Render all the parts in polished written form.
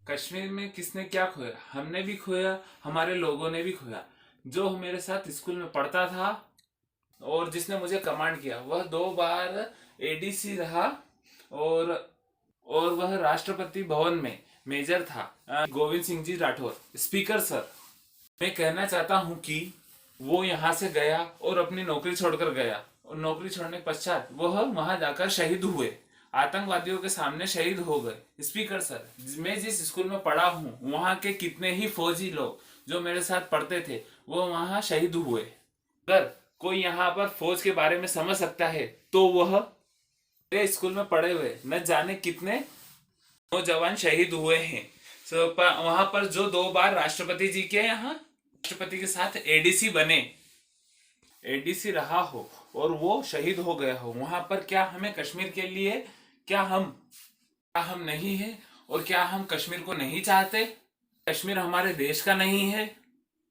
कश्मीर में किसने क्या खोया? हमने भी खोया, हमारे लोगों ने भी खोया। जो मेरे साथ स्कूल में पढ़ता था और जिसने मुझे कमांड किया, वह 2 बार एडीसी रहा। और वह राष्ट्रपति भवन में मेजर था, गोविंद सिंह जी राठौर। स्पीकर सर, मैं कहना चाहता हूं कि वो यहाँ से गया और अपनी नौकरी छोड़कर गया, और नौकरी छोड़ने के पश्चात वह वहां जाकर शहीद हुए, आतंकवादियों के सामने शहीद हो गए। स्पीकर सर, मैं जिस स्कूल में पढ़ा हूँ वहां के कितने ही फौजी लोग जो मेरे साथ पढ़ते थे वो वहां शहीद हुए। अगर कोई यहाँ पर फौज के बारे में समझ सकता है तो वह मेरे स्कूल में पढ़े हुए न जाने कितने नौजवान शहीद हुए हैं। वहां पर जो 2 बार राष्ट्रपति जी के यहाँ राष्ट्रपति के साथ एडीसी बने, एडीसी रहा हो और वो शहीद हो गया हो, वहां पर क्या हमें कश्मीर के लिए क्या हम नहीं है? और क्या हम कश्मीर को नहीं चाहते? कश्मीर हमारे देश का नहीं है?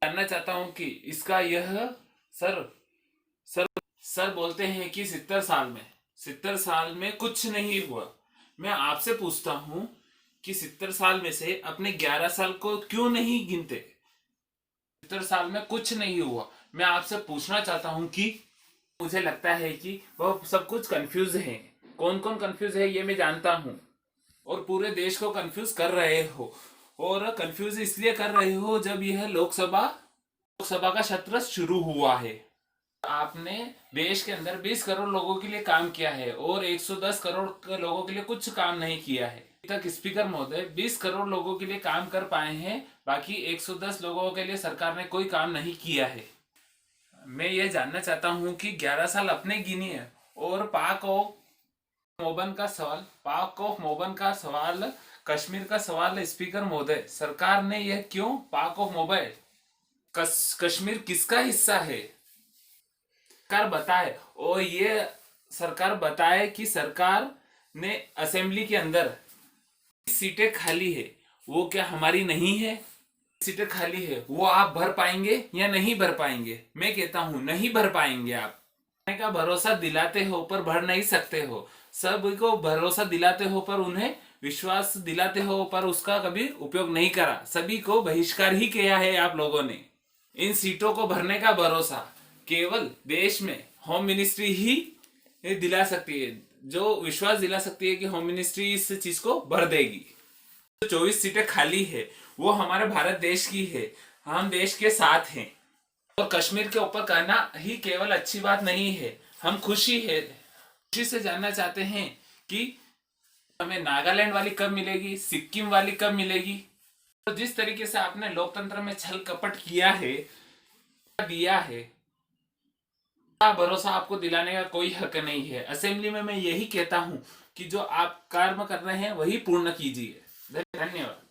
जानना चाहता हूं कि इसका यह सर सर सर बोलते हैं कि 70 साल में कुछ नहीं हुआ। मैं आपसे पूछता हूं कि 70 साल में से अपने 11 साल को क्यों नहीं गिनते? 70 साल में कुछ नहीं हुआ। मैं आपसे पूछना चाहता हूं कि मुझे लगता है कि वह सब कुछ कंफ्यूज है। कौन कौन कंफ्यूज है ये मैं जानता हूं, और पूरे देश को कंफ्यूज कर रहे हो। और कंफ्यूज इसलिए कर रहे हो जब यह लोकसभा का सत्र शुरू हुआ है। आपने देश के अंदर 20 करोड़ लोगों के लिए काम किया है और 110 करोड़ के लोगों के लिए कुछ काम नहीं किया है। अभी तक स्पीकर महोदय 20 करोड़ लोगों के लिए काम कर पाए हैं, बाकी 110 लोगों के लिए सरकार ने कोई काम नहीं किया है। मैं ये जानना चाहता हूं कि 11 साल अपने गिनिए, और पाक ऑफ मोबन का सवाल, कश्मीर का सवाल, स्पीकर महोदय, सरकार ने यह क्यों पाक ऑफ मोबन, कश्मीर किसका हिस्सा है? सरकार बताए, और ये सरकार बताए कि सरकार ने असेंबली के अंदर सीटें खाली है, वो क्या हमारी नहीं है? सीटें खाली है, वो आप भर पाएंगे या नहीं भर पाएंगे? मैं कहता हूं नहीं भर पाएंगे। आप का भरोसा दिलाते हो पर भर नहीं सकते हो। सबको भरोसा दिलाते हो पर उन्हें विश्वास दिलाते हो पर उसका कभी उपयोग नहीं करा। सभी को बहिष्कार ही किया है आप लोगों ने। इन सीटों को भरने का भरोसा केवल देश में होम मिनिस्ट्री ही दिला सकती है, जो विश्वास दिला सकती है कि होम मिनिस्ट्री इस चीज को भर देगी। 24 सीटें खाली है वो हमारे भारत देश की है, हम देश के साथ हैं। और कश्मीर के ऊपर कहना ही केवल अच्छी बात नहीं है, हम खुशी से जानना चाहते हैं कि हमें नागालैंड वाली कब मिलेगी, सिक्किम वाली कब मिलेगी। तो जिस तरीके से आपने लोकतंत्र में छल कपट दिया है, भरोसा आपको दिलाने का कोई हक नहीं है। असेंबली में मैं यही कहता हूं कि जो आप कर्म कर रहे हैं वही पूर्ण कीजिए। धन्यवाद।